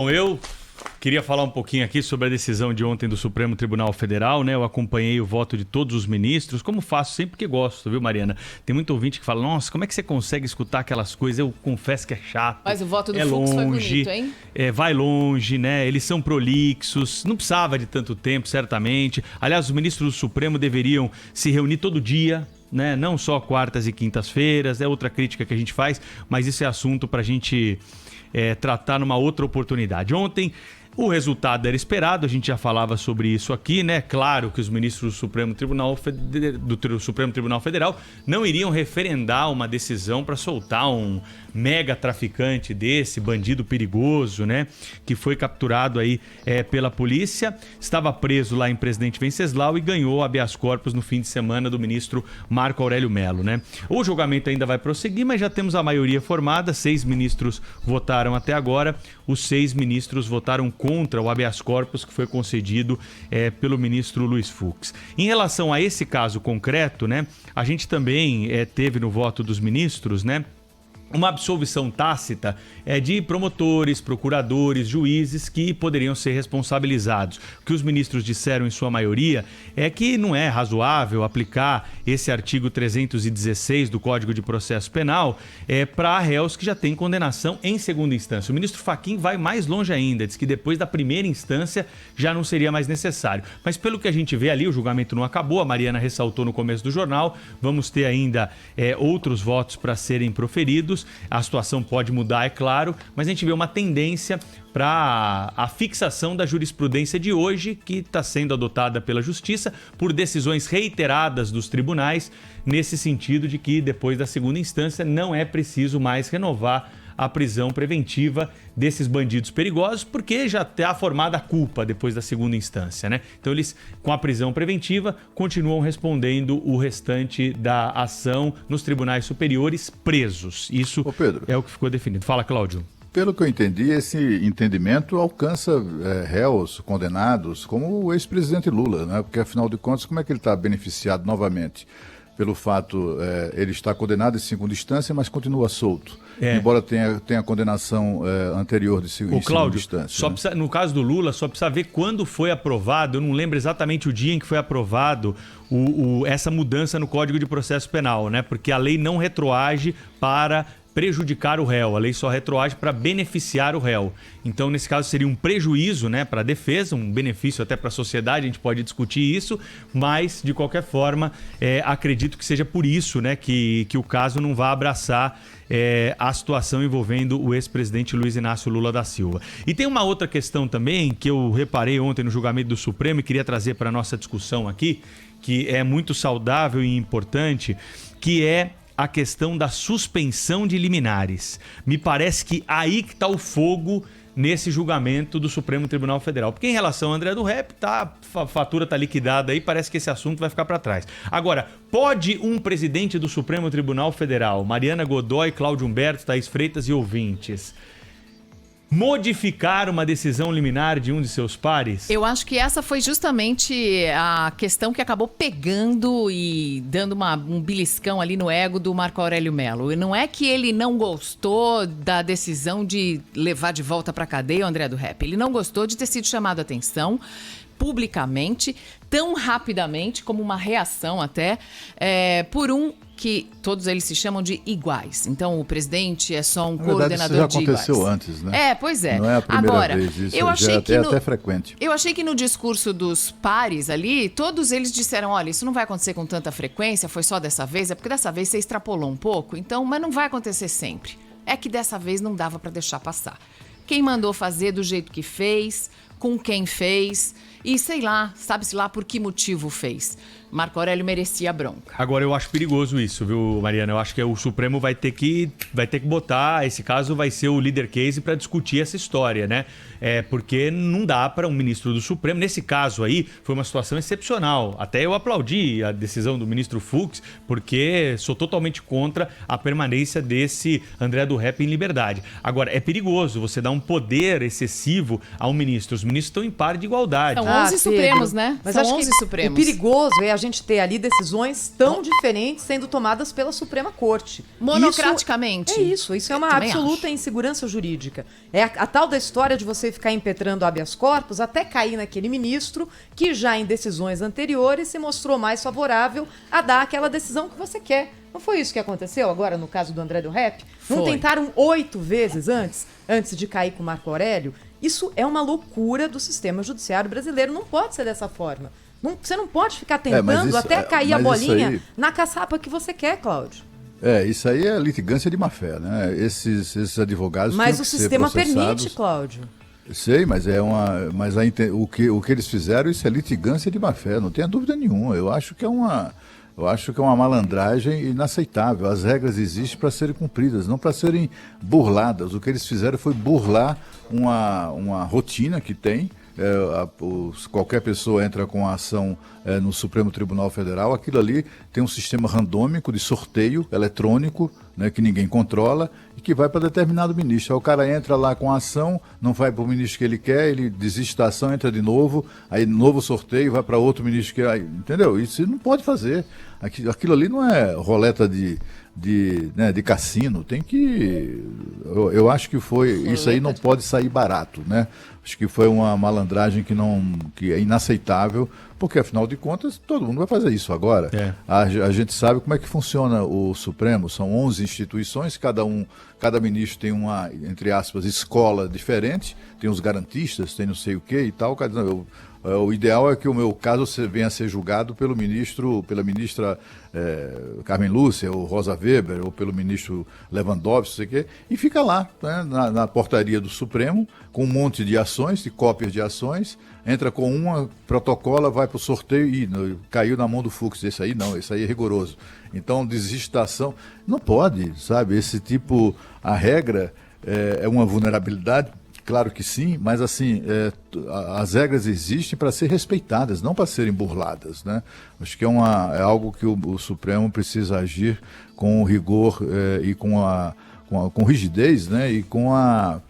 Bom, eu queria falar um pouquinho aqui sobre a decisão de ontem do Supremo Tribunal Federal, né? Eu acompanhei o voto de todos os ministros, como faço sempre que gosto, viu, Mariana? Tem muito ouvinte que fala, nossa, como é que você consegue escutar aquelas coisas? Eu confesso que é chato. Mas o voto do é Fux longe, foi bonito, hein? Vai longe, né? Eles são prolixos, não precisava de tanto tempo, certamente. Aliás, os ministros do Supremo deveriam se reunir todo dia, né? Não só quartas e quintas-feiras, é outra crítica que a gente faz, mas isso é assunto para a gente tratar numa outra oportunidade. Ontem, o resultado era esperado, a gente já falava sobre isso aqui, né? Claro que os ministros do Supremo Tribunal Federal não iriam referendar uma decisão para soltar um mega traficante desse, bandido perigoso, né? Que foi capturado aí pela polícia, estava preso lá em Presidente Venceslau e ganhou habeas corpus no fim de semana do ministro Marco Aurélio Mello, né? O julgamento ainda vai prosseguir, mas já temos a maioria formada, 6 ministros votaram até agora, os 6 ministros votaram contra o habeas corpus que foi concedido pelo ministro Luiz Fux. Em relação a esse caso concreto, né? A gente também teve no voto dos ministros, né? Uma absolvição tácita de promotores, procuradores, juízes que poderiam ser responsabilizados. O que os ministros disseram em sua maioria é que não é razoável aplicar esse artigo 316 do Código de Processo Penal para réus que já têm condenação em segunda instância. O ministro Fachin vai mais longe ainda, diz que depois da primeira instância já não seria mais necessário. Mas pelo que a gente vê ali, o julgamento não acabou, a Mariana ressaltou no começo do jornal, vamos ter ainda outros votos para serem proferidos. A situação pode mudar, é claro, mas a gente vê uma tendência para a fixação da jurisprudência de hoje, que está sendo adotada pela Justiça por decisões reiteradas dos tribunais, nesse sentido de que depois da segunda instância não é preciso mais renovar a prisão preventiva desses bandidos perigosos, porque já está formada a culpa depois da segunda instância, né? Então eles, com a prisão preventiva, continuam respondendo o restante da ação nos tribunais superiores presos. Isso é o que ficou definido. Fala, Cláudio. Pelo que eu entendi, esse entendimento alcança réus condenados, como o ex-presidente Lula, né? Porque, afinal de contas, como é que ele está beneficiado novamente? Pelo fato, ele está condenado em segunda instância, mas continua solto. Embora tenha condenação anterior de segunda instância. Só precisa, no caso do Lula, só precisa ver quando foi aprovado, eu não lembro exatamente o dia em que foi aprovado essa mudança no Código de Processo Penal, né? Porque a lei não retroage para prejudicar o réu, a lei só retroage para beneficiar o réu. Então, nesse caso, seria um prejuízo, né, para a defesa, um benefício até para a sociedade, a gente pode discutir isso, mas, de qualquer forma, acredito que seja por isso, né, que o caso não vai abraçar a situação envolvendo o ex-presidente Luiz Inácio Lula da Silva. E tem uma outra questão também que eu reparei ontem no julgamento do Supremo e queria trazer para a nossa discussão aqui, que é muito saudável e importante, que é a questão da suspensão de liminares. Me parece que aí que está o fogo nesse julgamento do Supremo Tribunal Federal. Porque em relação ao André do Rep, a fatura está liquidada aí, parece que esse assunto vai ficar para trás. Agora, pode um presidente do Supremo Tribunal Federal, Mariana Godoy, Cláudio Humberto, Thaís Freitas e ouvintes, modificar uma decisão liminar de um de seus pares? Eu acho que essa foi justamente a questão que acabou pegando e dando um beliscão ali no ego do Marco Aurélio Mello. Não é que ele não gostou da decisão de levar de volta para a cadeia o André do Rep. Ele não gostou de ter sido chamado a atenção publicamente, tão rapidamente, como uma reação até, por um que todos eles se chamam de iguais. Então, o presidente é só um coordenador de iguais. Isso já aconteceu antes, né? Pois é. Não é a primeira Agora, vez, isso eu achei já que é até frequente. Eu achei que no discurso dos pares ali, todos eles disseram, olha, isso não vai acontecer com tanta frequência, foi só dessa vez, é porque dessa vez você extrapolou um pouco, então, mas não vai acontecer sempre. É que dessa vez não dava para deixar passar. Quem mandou fazer do jeito que fez, com quem fez e sei lá, sabe-se lá por que motivo fez. Marco Aurélio merecia bronca. Agora, eu acho perigoso isso, viu, Mariana? Eu acho que o Supremo vai ter que botar, esse caso vai ser o leader case para discutir essa história, né? Porque não dá para um ministro do Supremo. Nesse caso aí, foi uma situação excepcional. Até eu aplaudi a decisão do ministro Fux, porque sou totalmente contra a permanência desse André do Rep em liberdade. Agora, é perigoso você dar um poder excessivo ao ministro. Os ministros estão em par de igualdade. São 11 Supremos, né? Mas São acho 11 que Supremos. O perigoso é a gente ter ali decisões tão diferentes sendo tomadas pela Suprema Corte. Monocraticamente. Isso é uma também absoluta insegurança jurídica. É a tal da história de você ficar impetrando habeas corpus até cair naquele ministro que já em decisões anteriores se mostrou mais favorável a dar aquela decisão que você quer. Não foi isso que aconteceu agora no caso do André Del Rep? Não Foi. tentaram 8 vezes antes de cair com o Marco Aurélio? Isso é uma loucura do sistema judiciário brasileiro. Não pode ser dessa forma. Você não pode ficar tentando até cair a bolinha na caçapa que você quer, Cláudio. Isso aí é litigância de má-fé, né? Esses advogados Mas o tinham que sistema ser processados. permite, Cláudio. Sei, mas o que eles fizeram, isso é litigância de má-fé, não tenha dúvida nenhuma. Eu acho que é uma malandragem inaceitável. As regras existem para serem cumpridas, não para serem burladas. O que eles fizeram foi burlar uma rotina que tem. Qualquer pessoa entra com a ação no Supremo Tribunal Federal, aquilo ali tem um sistema randômico de sorteio eletrônico, né, que ninguém controla e que vai para determinado ministro. Aí o cara entra lá com a ação, não vai para o ministro que ele quer, ele desiste da ação, entra de novo, aí novo sorteio, vai para outro ministro que... Entendeu? Isso não pode fazer. Aquilo ali não é roleta de cassino, tem que... Eu acho que isso aí não pode sair barato, né? Acho que foi uma malandragem que é inaceitável, porque afinal de contas todo mundo vai fazer isso agora. A gente sabe como é que funciona o Supremo, são 11 instituições, cada ministro tem uma, entre aspas, escola diferente, tem os garantistas, tem não sei o que e tal. O ideal é que o meu caso venha a ser julgado pela ministra Carmen Lúcia, ou Rosa Weber, ou pelo ministro Lewandowski, sei quê, e fica lá, né, na portaria do Supremo, com um monte de ações, de cópias de ações, entra com uma, protocola, vai para o sorteio e caiu na mão do Fux. Esse aí não, esse aí é rigoroso. Então, desiste da ação. Não pode, sabe? Esse tipo, a regra é uma vulnerabilidade. Claro que sim, mas assim, as regras existem para ser respeitadas, não para serem burladas, né? Acho que é algo que o Supremo precisa agir com rigor e com rigidez, né? E com a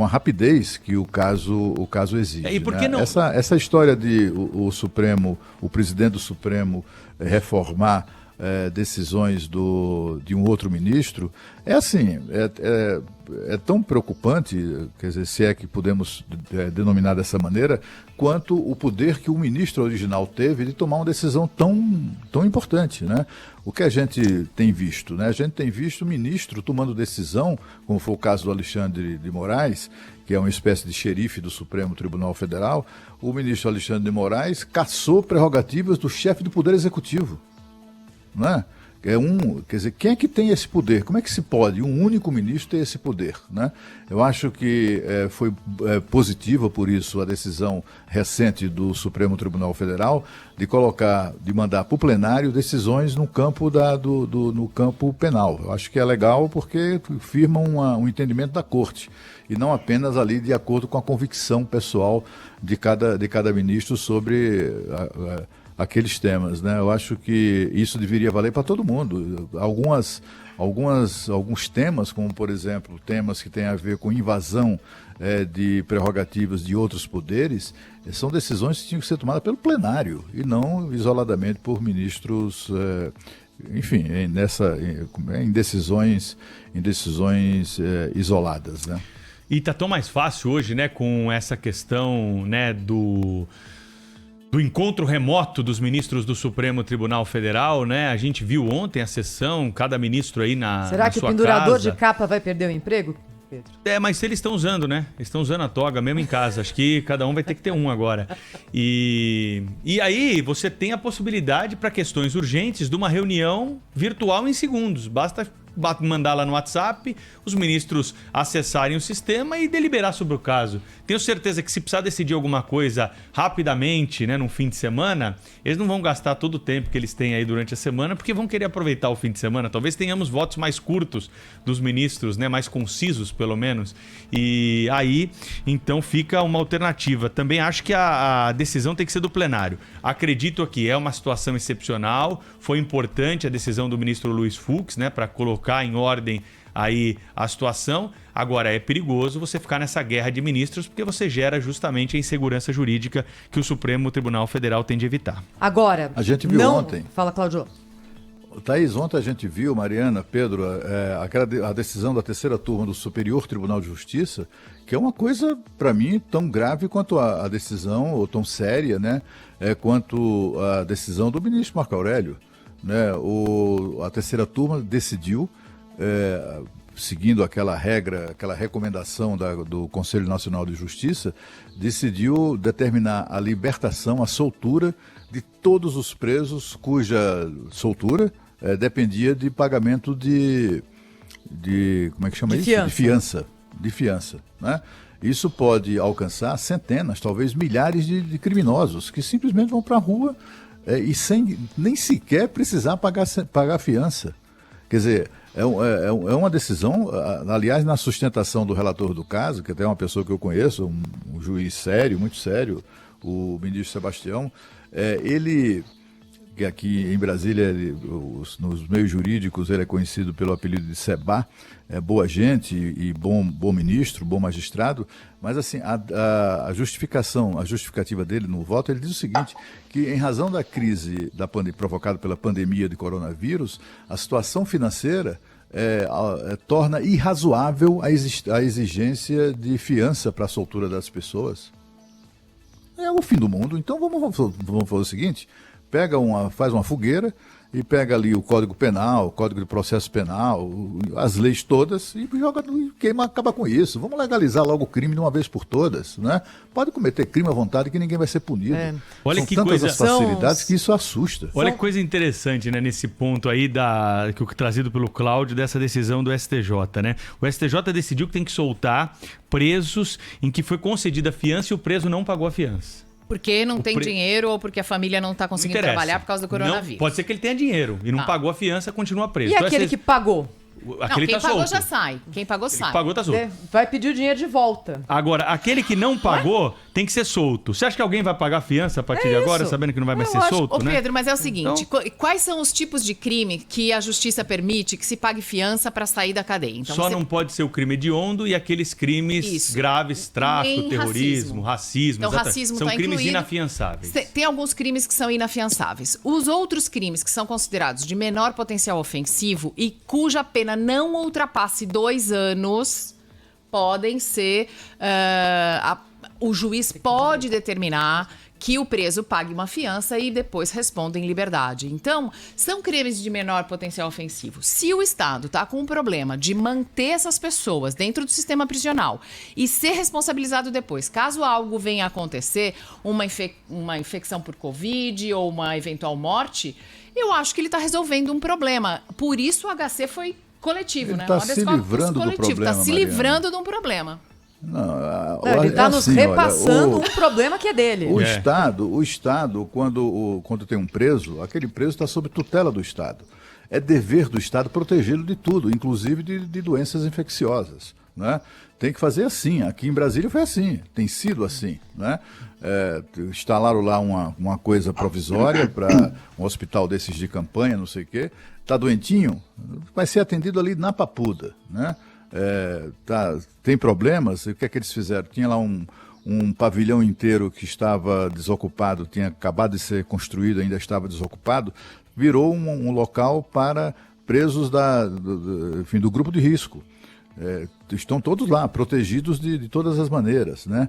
rapidez que o caso exige. E por que não? Essa história de o presidente do Supremo reformar decisões de um outro ministro, é tão preocupante, quer dizer, se é que podemos denominar dessa maneira, quanto o poder que o ministro original teve de tomar uma decisão tão importante, né? O que a gente tem visto, né? A gente tem visto o ministro tomando decisão, como foi o caso do Alexandre de Moraes, que é uma espécie de xerife do Supremo Tribunal Federal. O ministro Alexandre de Moraes cassou prerrogativas do chefe do Poder Executivo. Né? Quer dizer, quem é que tem esse poder? Como é que se pode um único ministro ter esse poder? Né? Eu acho que foi positiva, por isso, a decisão recente do Supremo Tribunal Federal de mandar para o plenário decisões no campo, no campo penal. Eu acho que é legal porque firma um entendimento da Corte e não apenas ali de acordo com a convicção pessoal de cada ministro sobre aqueles temas, né? Eu acho que isso deveria valer para todo mundo. Alguns temas, como por exemplo, temas que têm a ver com invasão de prerrogativas de outros poderes, são decisões que tinham que ser tomadas pelo plenário e não isoladamente por ministros, enfim, em decisões isoladas, né? E tá tão mais fácil hoje, né, com essa questão, né, do encontro remoto dos ministros do Supremo Tribunal Federal, né? A gente viu ontem a sessão, cada ministro aí na sua casa. Será que o pendurador de capa vai perder o emprego, Pedro? Mas eles estão usando, né? Eles estão usando a toga mesmo em casa. Acho que cada um vai ter que ter um agora. E aí você tem a possibilidade para questões urgentes de uma reunião virtual em segundos. Basta mandar lá no WhatsApp, os ministros acessarem o sistema e deliberar sobre o caso. Tenho certeza que se precisar decidir alguma coisa rapidamente, né, num fim de semana, eles não vão gastar todo o tempo que eles têm aí durante a semana, porque vão querer aproveitar o fim de semana. Talvez tenhamos votos mais curtos dos ministros, né, mais concisos pelo menos. E aí, então, fica uma alternativa. Também acho que a decisão tem que ser do plenário. Acredito que é uma situação excepcional. Foi importante a decisão do ministro Luiz Fux, né, para colocar em ordem aí a situação. Agora, é perigoso você ficar nessa guerra de ministros, porque você gera justamente a insegurança jurídica que o Supremo Tribunal Federal tem de evitar. Agora, A gente viu ontem. Fala, Cláudio. Thaís, ontem a gente viu, Mariana, Pedro, a decisão da terceira turma do Superior Tribunal de Justiça, que é uma coisa, para mim, tão grave quanto a decisão, ou tão séria, né, quanto a decisão do ministro Marco Aurélio. Né? A terceira turma decidiu, seguindo aquela regra, aquela recomendação do Conselho Nacional de Justiça, decidiu determinar a libertação, a soltura de todos os presos cuja soltura dependia de pagamento de como é que chama isso? De fiança, né? Isso pode alcançar centenas, talvez milhares de criminosos que simplesmente vão para a rua e sem nem sequer precisar pagar fiança. Quer dizer, é uma decisão, aliás, na sustentação do relator do caso, que até é uma pessoa que eu conheço, um juiz sério, muito sério, o ministro Sebastião, ele, que aqui em Brasília, nos meios jurídicos, ele é conhecido pelo apelido de Seba, é boa gente e bom ministro, bom magistrado, mas assim, a justificativa dele no voto, ele diz o seguinte, que em razão da crise provocada pela pandemia de coronavírus, a situação financeira torna irrazoável a exigência de fiança para a soltura das pessoas. É o fim do mundo. Então vamos fazer o seguinte, faz uma fogueira e pega ali o Código Penal, o Código de Processo Penal, as leis todas e acaba com isso. Vamos legalizar logo o crime de uma vez por todas, né? Pode cometer crime à vontade que ninguém vai ser punido. Olha São que tantas coisa... as facilidades que isso assusta. Olha que coisa interessante, né, nesse ponto aí trazido pelo Cláudio dessa decisão do STJ, né? O STJ decidiu que tem que soltar presos em que foi concedida fiança e o preso não pagou a fiança. Porque não tem dinheiro ou porque a família não está conseguindo trabalhar por causa do coronavírus. Não, pode ser que ele tenha dinheiro e não pagou a fiança, continua preso. E aquele que pagou? Aquele quem tá pagou solto. já sai. Quem pagou sai. Quem pagou tá solto. Vai pedir o dinheiro de volta. Agora, aquele que não pagou tem que ser solto. Você acha que alguém vai pagar a fiança a partir de agora, sabendo que não vai mais ser solto, né? Pedro, mas é o seguinte, quais são os tipos de crime que a justiça permite que se pague fiança para sair da cadeia? Então, Só não pode ser o crime hediondo e aqueles crimes graves, tráfico, Nem terrorismo, racismo. Então, exatamente. racismo São tá crimes incluído. inafiançáveis. Tem alguns crimes que são inafiançáveis. Os outros crimes que são considerados de menor potencial ofensivo e cuja pena não ultrapasse 2 anos, podem ser... o juiz pode determinar que o preso pague uma fiança e depois responda em liberdade. Então, são crimes de menor potencial ofensivo. Se o Estado está com um problema de manter essas pessoas dentro do sistema prisional e ser responsabilizado depois, caso algo venha a acontecer, uma infecção por Covid ou uma eventual morte, eu acho que ele está resolvendo um problema. Por isso o HC foi coletivo, ele né? Está se livrando do problema, Está se livrando de um problema. Não, ele está nos assim, repassando um problema que é dele. O Estado, quando tem um preso, aquele preso está sob tutela do Estado. É dever do Estado protegê-lo de tudo, inclusive de doenças infecciosas, né? Tem que fazer assim. Aqui em Brasília foi assim, tem sido assim, né? Instalaram lá uma coisa provisória para um hospital desses de campanha, não sei o quê. Está doentinho? Vai ser atendido ali na Papuda, né? Tem problemas, o que é que eles fizeram? Tinha lá um pavilhão inteiro que estava desocupado, tinha acabado de ser construído, ainda estava desocupado, virou um local para presos do grupo de risco. Estão todos lá, protegidos de todas as maneiras, né?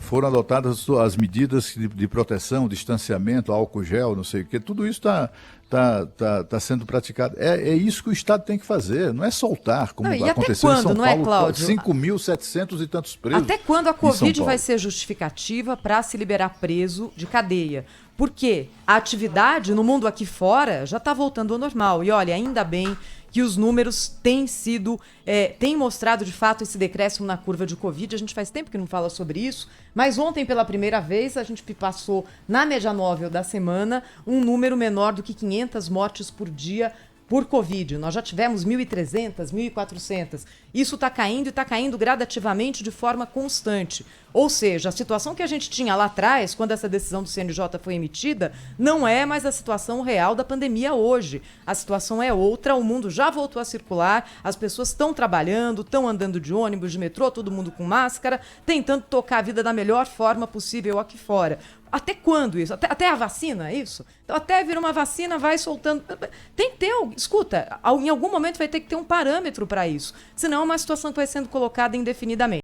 Foram adotadas as medidas de proteção, distanciamento, álcool gel, não sei o quê, tudo isso está sendo praticado. É isso que o Estado tem que fazer, não é soltar, como aconteceu em São Paulo, Cláudio? 5.700 e tantos presos. Até quando a Covid vai ser justificativa para se liberar preso de cadeia? Porque a atividade no mundo aqui fora já está voltando ao normal. E olha, ainda bem que os números têm mostrado de fato esse decréscimo na curva de Covid. A gente faz tempo que não fala sobre isso, mas ontem pela primeira vez a gente passou na média móvel da semana um número menor do que 500 mortes por dia por Covid. Nós já tivemos 1.300, 1.400. Isso está caindo e está caindo gradativamente de forma constante. Ou seja, a situação que a gente tinha lá atrás, quando essa decisão do CNJ foi emitida, não é mais a situação real da pandemia hoje. A situação é outra, o mundo já voltou a circular, as pessoas estão trabalhando, estão andando de ônibus, de metrô, todo mundo com máscara, tentando tocar a vida da melhor forma possível aqui fora. Até quando isso? Até a vacina, é isso? Então, até vir uma vacina, vai soltando. Tem que ter, escuta, em algum momento vai ter que ter um parâmetro para isso. Senão é uma situação que vai sendo colocada indefinidamente.